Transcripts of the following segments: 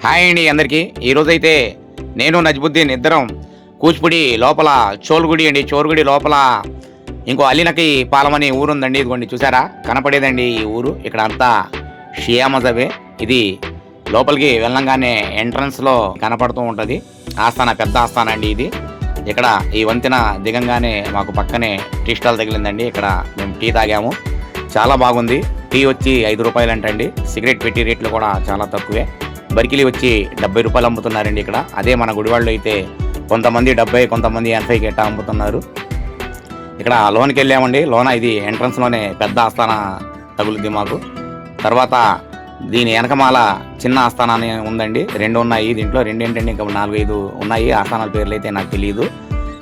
Hi అండి అందరికీ. ఈరోజైతే నేను నజ్బుద్దీన్ ఇద్దరం కూచిపూడి లోపల చోల్గుడి అండి, చోరుగుడి లోపల ఇంకో అలీనకి పాలమని ఊరుందండి. ఇదిగోండి చూసారా, కనపడేదండి ఈ ఊరు. ఇక్కడ అంతా షియా మజబే. ఇది లోపలికి వెళ్ళంగానే ఎంట్రన్స్లో కనపడుతూ ఉంటుంది. ఆస్థాన, పెద్ద ఆస్థాన అండి ఇది. ఇక్కడ ఈ వంతెన దిగంగానే మాకు పక్కనే టీ స్టాల్ తగిలిందండి. ఇక్కడ మేము టీ తాగాము, చాలా బాగుంది. టీ వచ్చి 5 రూపాయలు అంటండి. సిగరెట్ పెట్టి రేట్లు కూడా చాలా తక్కువే. బరికిలి వచ్చి 70 రూపాయలు అమ్ముతున్నారండి ఇక్కడ. అదే మన గుడివాళ్ళు అయితే కొంతమంది 70, కొంతమంది 80కి ఎట్టా అమ్ముతున్నారు. ఇక్కడ లోనికి వెళ్ళామండి. లోన ఇది ఎంట్రన్స్లోనే పెద్ద ఆస్థాన తగులుద్ది మాకు. తర్వాత దీని వెనకమాల చిన్న ఆస్థాన అని ఉందండి. 2 ఉన్నాయి దీంట్లో. 2 ఏంటంటే ఇంకా 4-5 ఉన్నాయి. ఆస్థానాల పేర్లు అయితే నాకు తెలియదు.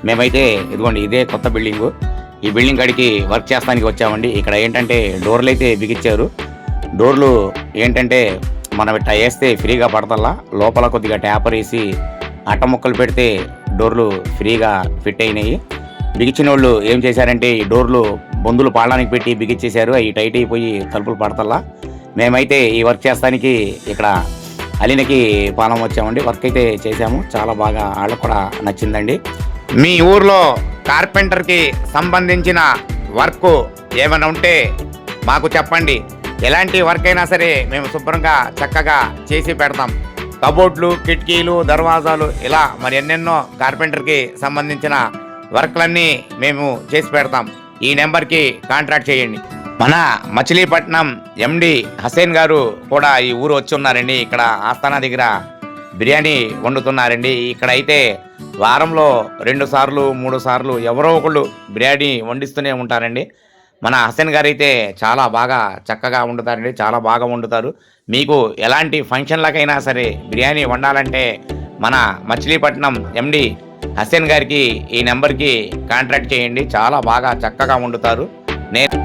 మేమైతే ఇదిగోండి ఇదే కొత్త బిల్డింగు. ఈ బిల్డింగ్ కాడికి వర్క్ చేస్తానికి వచ్చామండి. ఇక్కడ ఏంటంటే డోర్లు అయితే బిగించారు. డోర్లు ఏంటంటే మనం ఇట్లా వేస్తే ఫ్రీగా పడతల్లా, లోపల కొద్దిగా ట్యాపర్ వేసి అట్ట ముక్కలు పెడితే డోర్లు ఫ్రీగా ఫిట్ అయినాయి. బిగించిన వాళ్ళు ఏం చేశారంటే ఈ డోర్లు బొందులు పాడడానికి పెట్టి బిగించేశారు. అవి టైట్ అయిపోయి తలుపులు పడతల్లా. మేమైతే ఈ వర్క్ చేస్తానికి ఇక్కడ అలీనకి పాలెం వచ్చామండి. వర్క్ అయితే చేసాము, చాలా బాగా వాళ్ళకు కూడా నచ్చిందండి. మీ ఊర్లో కార్పెంటర్కి సంబంధించిన వర్క్ ఏమైనా ఉంటే మాకు చెప్పండి. ఎలాంటి వర్క్ అయినా సరే మేము శుభ్రంగా చక్కగా చేసి పెడతాం. కబోర్డ్లు, కిటికీలు, దర్వాజాలు, ఇలా మరి ఎన్నెన్నో కార్పెంటర్కి సంబంధించిన వర్క్లన్నీ మేము చేసి పెడతాం. ఈ నెంబర్కి కాంటాక్ట్ చేయండి. మన మచిలీపట్నం ఎండి హసేన్ గారు కూడా ఈ ఊరు వచ్చి ఉన్నారండి. ఇక్కడ ఆస్థానా దగ్గర బిర్యానీ వండుతున్నారండి. ఇక్కడ అయితే వారంలో 2 సార్లు 3 సార్లు ఎవరో ఒకళ్ళు బిర్యానీ వండిస్తూనే ఉంటారండి. మన హసన్ గారు అయితే చాలా బాగా చక్కగా వండుతారండి, చాలా బాగా వండుతారు. మీకు ఎలాంటి ఫంక్షన్లకైనా సరే బిర్యానీ వండాలంటే మన మచిలీపట్నం ఎండి హసన్ గారికి ఈ నెంబర్కి కాంటాక్ట్ చేయండి. చాలా బాగా చక్కగా వండుతారు. నేను